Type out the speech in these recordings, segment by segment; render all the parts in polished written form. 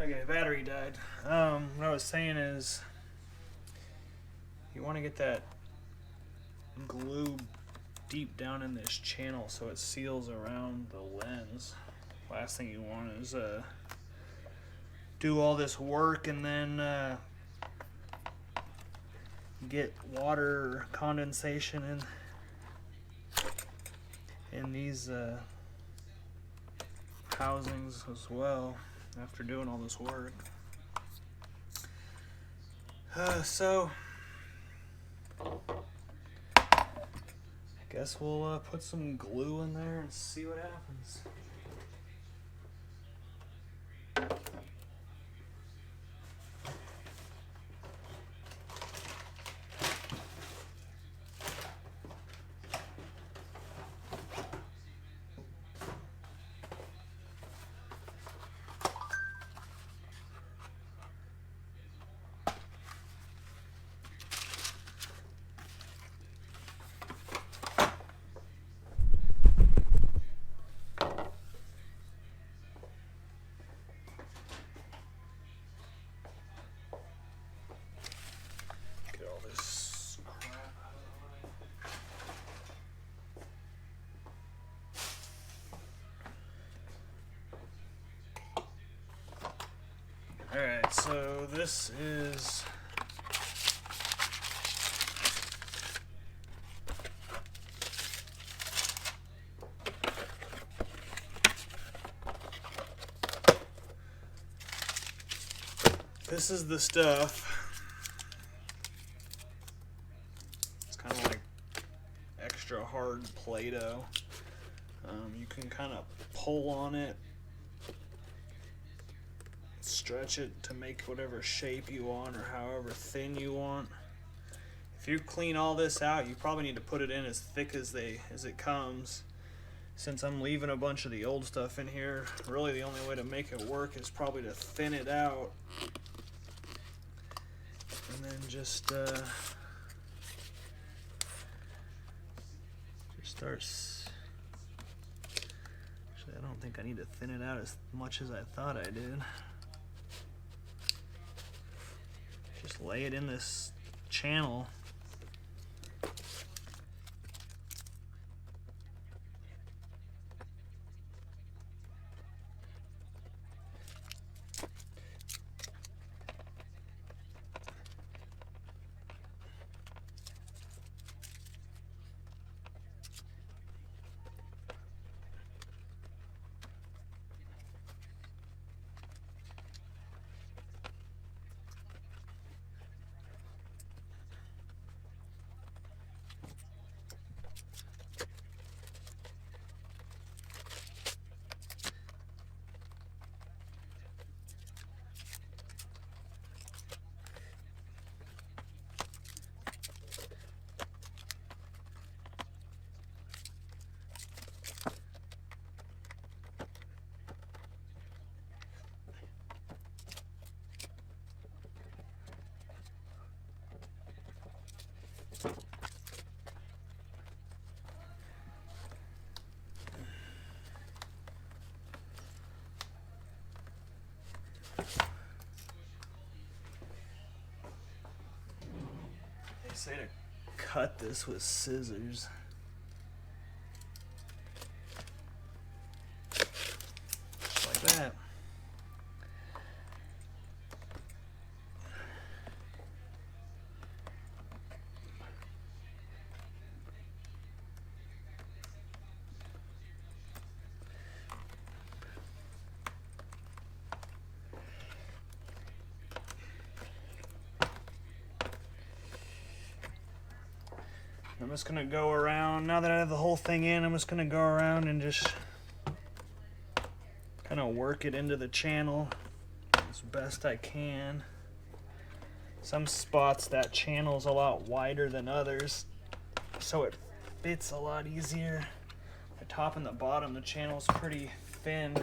Okay, battery died. What I was saying is, you want to get that glue deep down in this channel so it seals around the lens. Last thing you want is do all this work and then get water condensation in these housings as well after doing all this work. So I guess we'll put some glue in there and see what happens. Get all this crap out of the way. Alright, so this is the stuff. It's kind of like extra hard Play-Doh. You can kind of pull on it, stretch it to make whatever shape you want or however thin you want. If you clean all this out, you probably need to put it in as thick as it comes. Since I'm leaving a bunch of the old stuff in here, really the only way to make it work is probably to thin it out. And then just starts. Actually, I don't think I need to thin it out as much as I thought I did. Just lay it in this channel. They say to cut this with scissors. Just like that. I'm just gonna go around, now that I have the whole thing in, I'm just gonna go around and just kind of work it into the channel as best I can. Some spots that channel's a lot wider than others, so it fits a lot easier. The top and the bottom, the channel's pretty thin.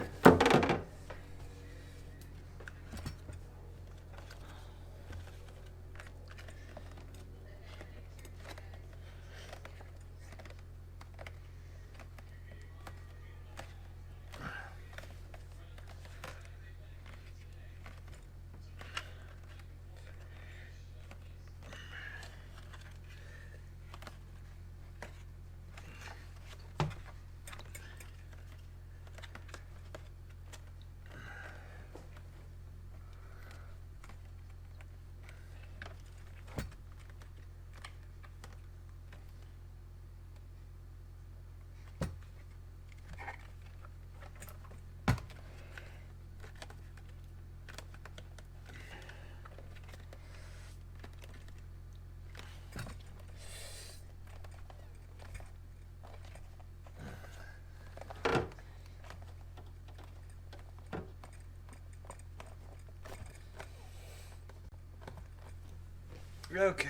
Okay.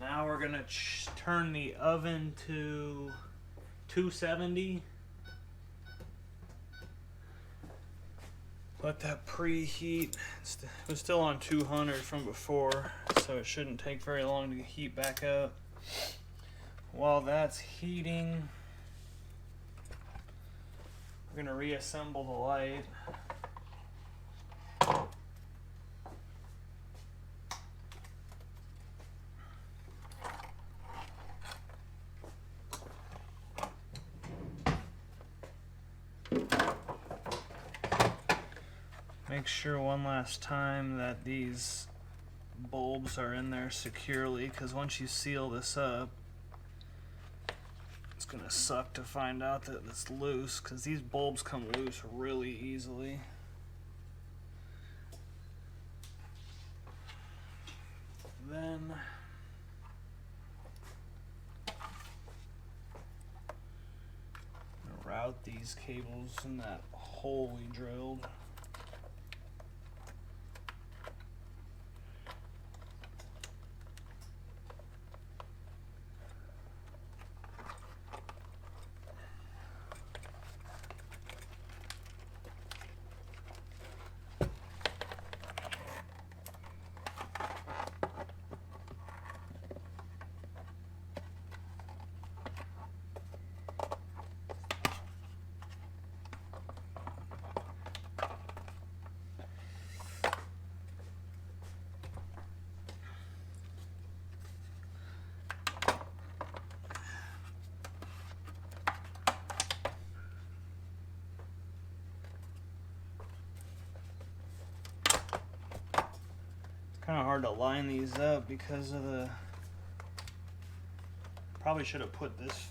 Now we're gonna turn the oven to 270. Let that preheat. It was still on 200 from before, so it shouldn't take very long to heat back up. While that's heating, we're gonna reassemble the light. Make sure one last time that these bulbs are in there securely, because once you seal this up, it's gonna suck to find out that it's loose, because these bulbs come loose really easily. Then route these cables in that hole we drilled. Kind of hard to line these up because of the... Probably should have put this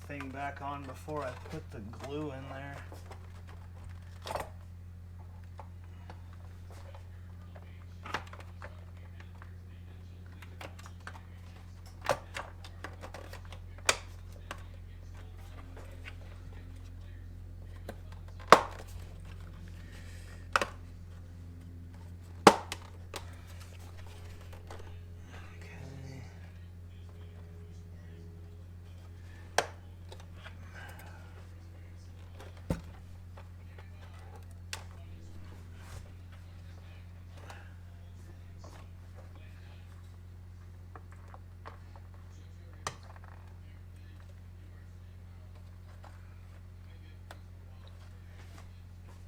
thing back on before I put the glue in there.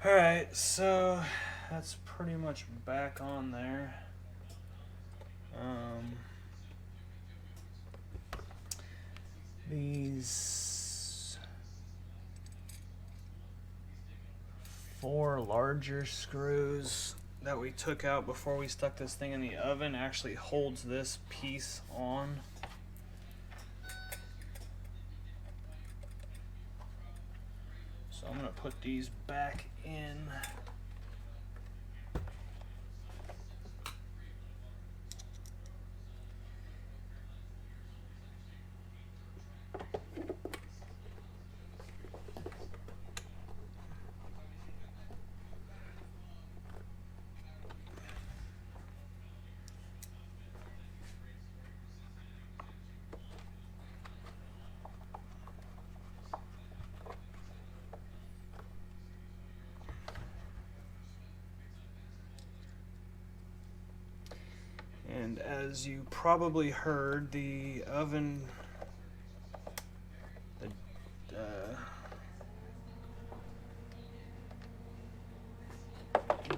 Alright, so that's pretty much back on there. These 4 larger screws that we took out before we stuck this thing in the oven actually holds this piece on. So I'm going to put these back in. And as you probably heard, the oven, the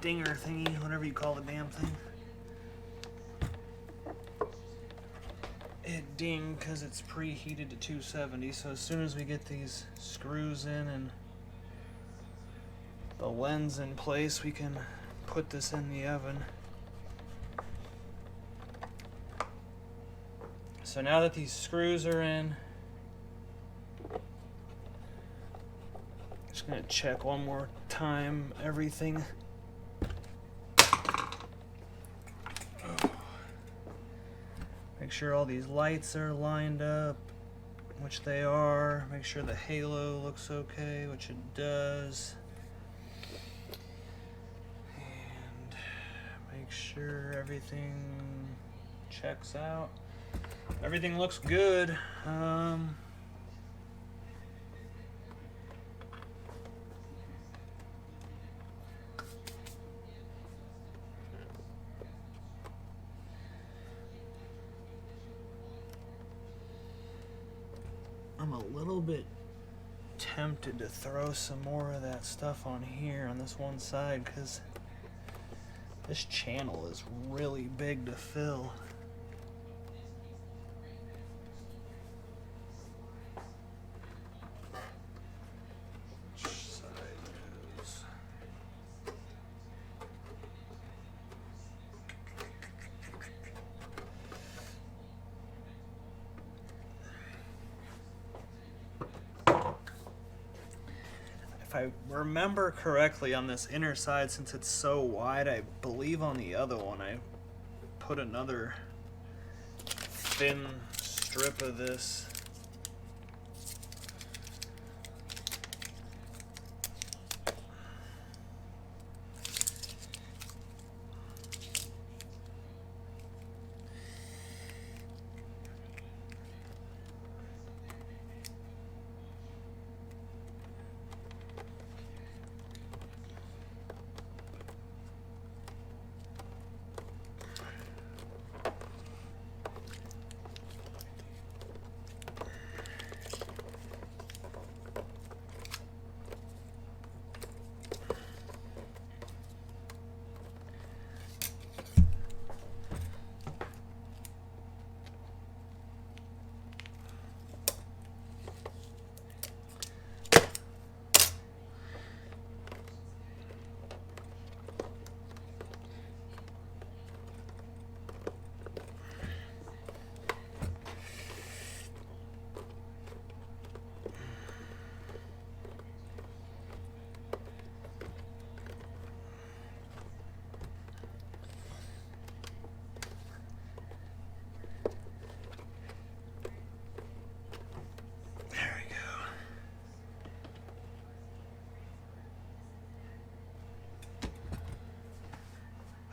dinger thingy, whatever you call the damn thing, it dinged because it's preheated to 270. So as soon as we get these screws in and the lens in place, we can put this in the oven. So now that these screws are in, just gonna check one more time everything. Make sure all these lights are lined up, which they are. Make sure the halo looks okay, which it does. And make sure everything checks out. Everything looks good. I'm a little bit tempted to throw some more of that stuff on here on this one side because this channel is really big to fill. Which side goes? If I remember correctly on this inner side, since it's so wide, I believe on the other one I put another thin strip of this.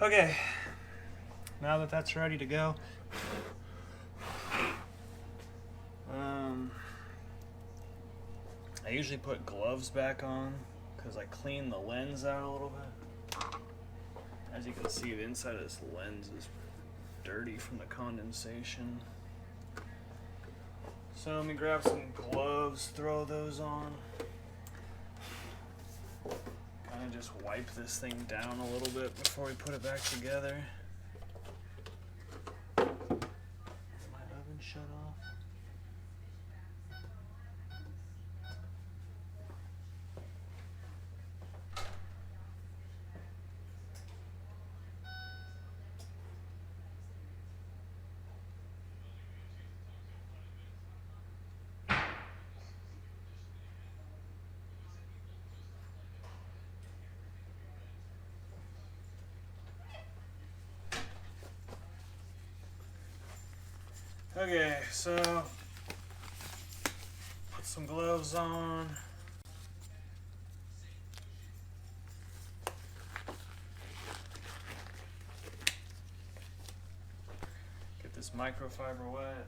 Okay, now that that's ready to go, I usually put gloves back on because I clean the lens out a little bit. As you can see, the inside of this lens is dirty from the condensation. So let me grab some gloves, throw those on. Kind of just wipe this thing down a little bit before we put it back together. Is my oven shut off? Okay, so put some gloves on. Get this microfiber wet.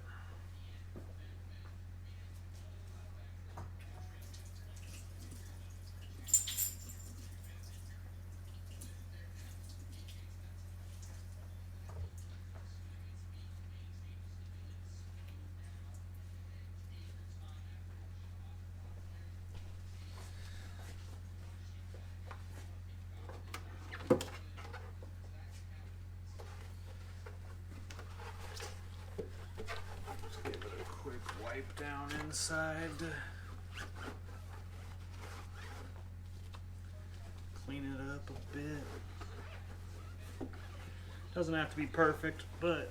Wipe down inside. Clean it up a bit. Doesn't have to be perfect, but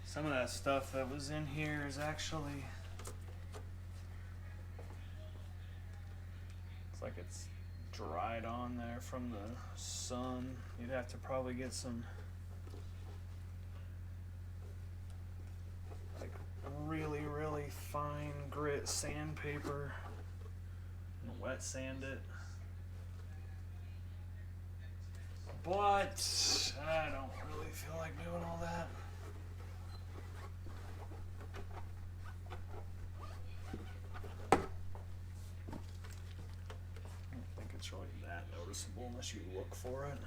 some of that stuff that was in here is actually it's dried on there from the sun. You'd have to probably get some like really fine grit sandpaper and wet sand it. But I don't really feel like doing all that. I don't think it's really that noticeable unless you look for it.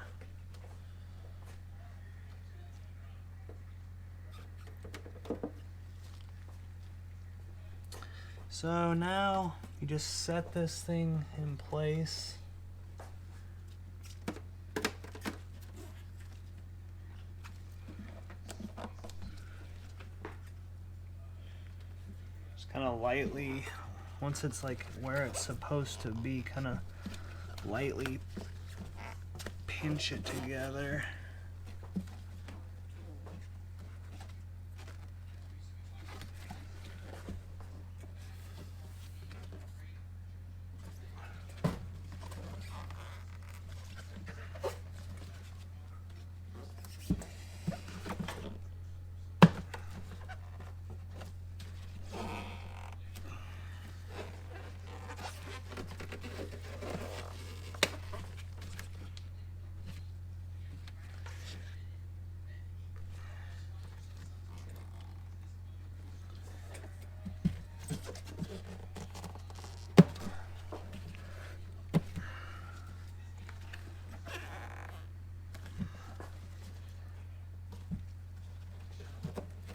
So now you just set this thing in place. Just kind of lightly, once it's like where it's supposed to be, kind of lightly pinch it together.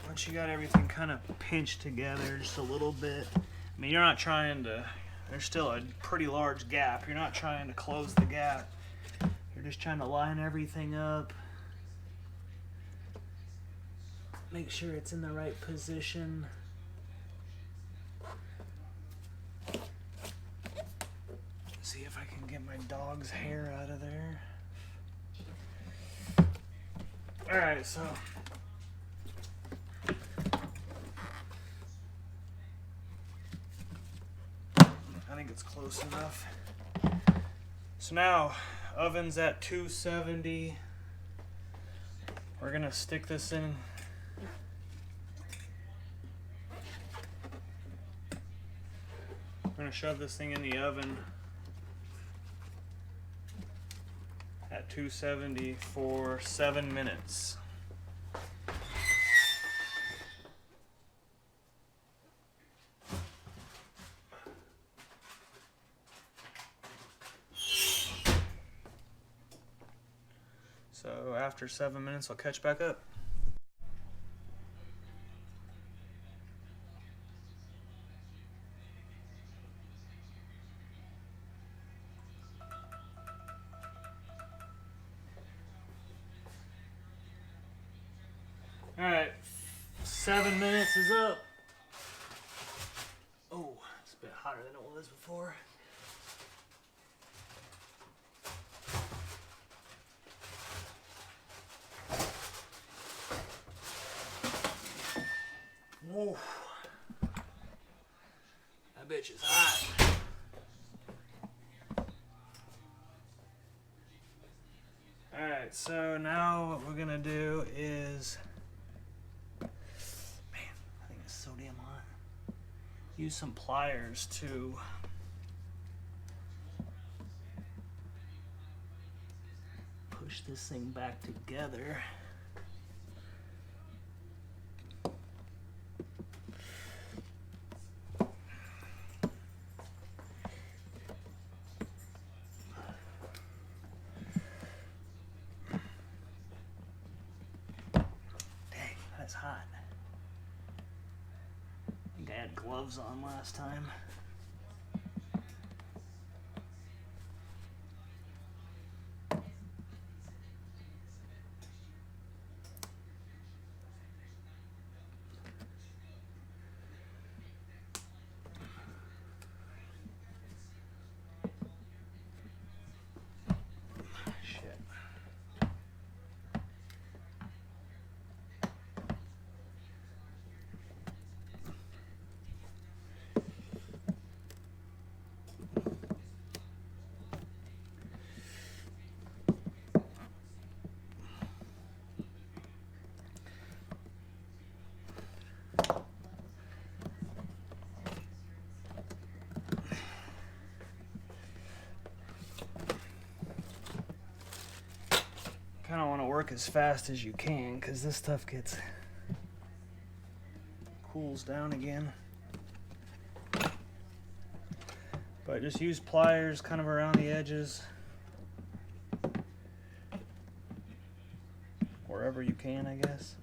Once you got everything kind of pinched together just a little bit, I mean, you're not trying to, there's still a pretty large gap. You're not trying to close the gap. You're just trying to line everything up. Make sure it's in the right position. See if I can get my dog's hair out of there. All right, so I think it's close enough. So now, oven's at 270. We're gonna stick this in. We're gonna shove this thing in the oven at 270 for 7 minutes. So after 7 minutes, I'll catch back up. All right, 7 minutes is up. Oh, it's a bit hotter than it was before. Whoa. That bitch is hot. Alright, so now what we're gonna do is, man, I think it's so damn hot. Use some pliers to push this thing back together. That's hot. I think I had gloves on last time. work as fast as you can, because this stuff cools down again. But just use pliers kind of around the edges, wherever you can, I guess.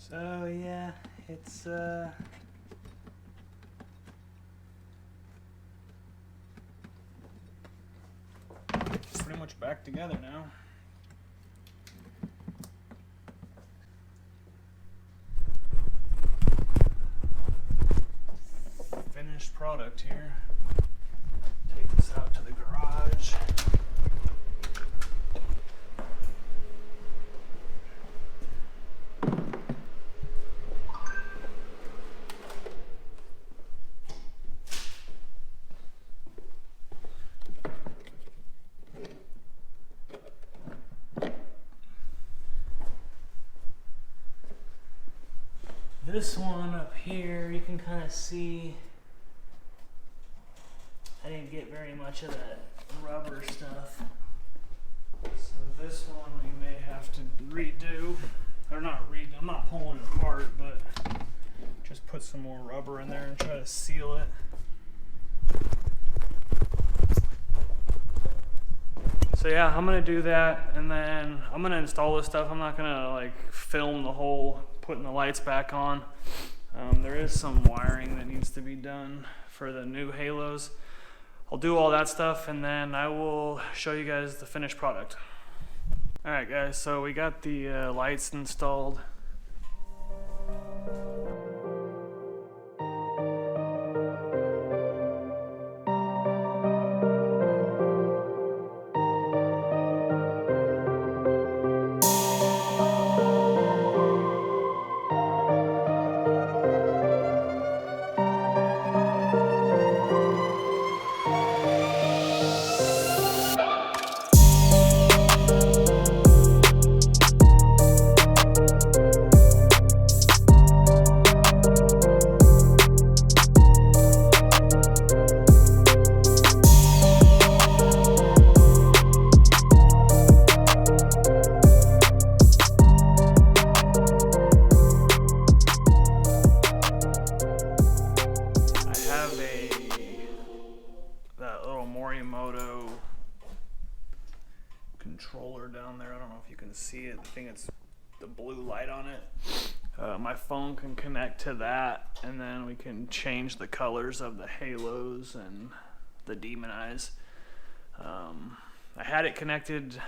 So yeah, it's pretty much back together now. Finished product here. Take this out to the garage. this one up here, you can kind of see I didn't get very much of that rubber stuff. So this one we may have to redo, or not redo, I'm not pulling it apart, but just put some more rubber in there and try to seal it. So yeah, I'm gonna do that, and then I'm gonna install this stuff. I'm not gonna like film the whole putting the lights back on. There is some wiring that needs to be done for the new halos. I'll do all that stuff, and then I will show you guys the finished product. All right guys, so we got the lights installed. Controller down there. I don't know if you can see it. I think it's the blue light on it. My phone can connect to that, and then we can change the colors of the halos and the demon eyes. I had it connected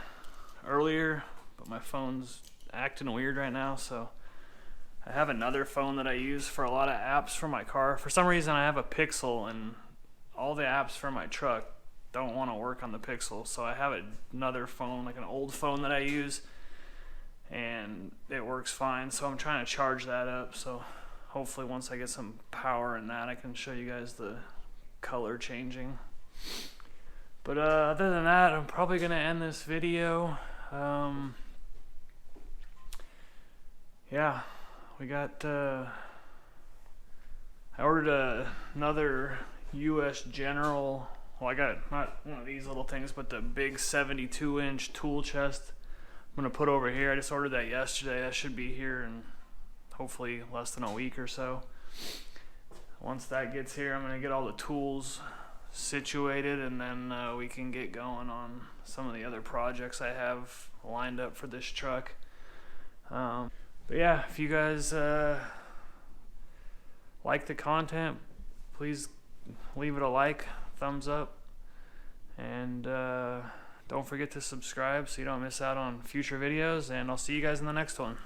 earlier, but my phone's acting weird right now, so I have another phone that I use for a lot of apps for my car. For some reason I have a Pixel, and all the apps for my truck don't want to work on the Pixel, so I have another phone, like an old phone that I use, and it works fine. So I'm trying to charge that up, so hopefully once I get some power in that, I can show you guys the color changing. But other than that, I'm probably gonna end this video. Yeah, we got I ordered another US General. Well, I got not one of these little things, but the big 72-inch tool chest I'm going to put over here. I just ordered that yesterday. That should be here in hopefully less than a week or so. Once that gets here, I'm going to get all the tools situated, and then we can get going on some of the other projects I have lined up for this truck. But yeah, if you guys like the content, please leave it a like, thumbs up, and don't forget to subscribe so you don't miss out on future videos, and I'll see you guys in the next one.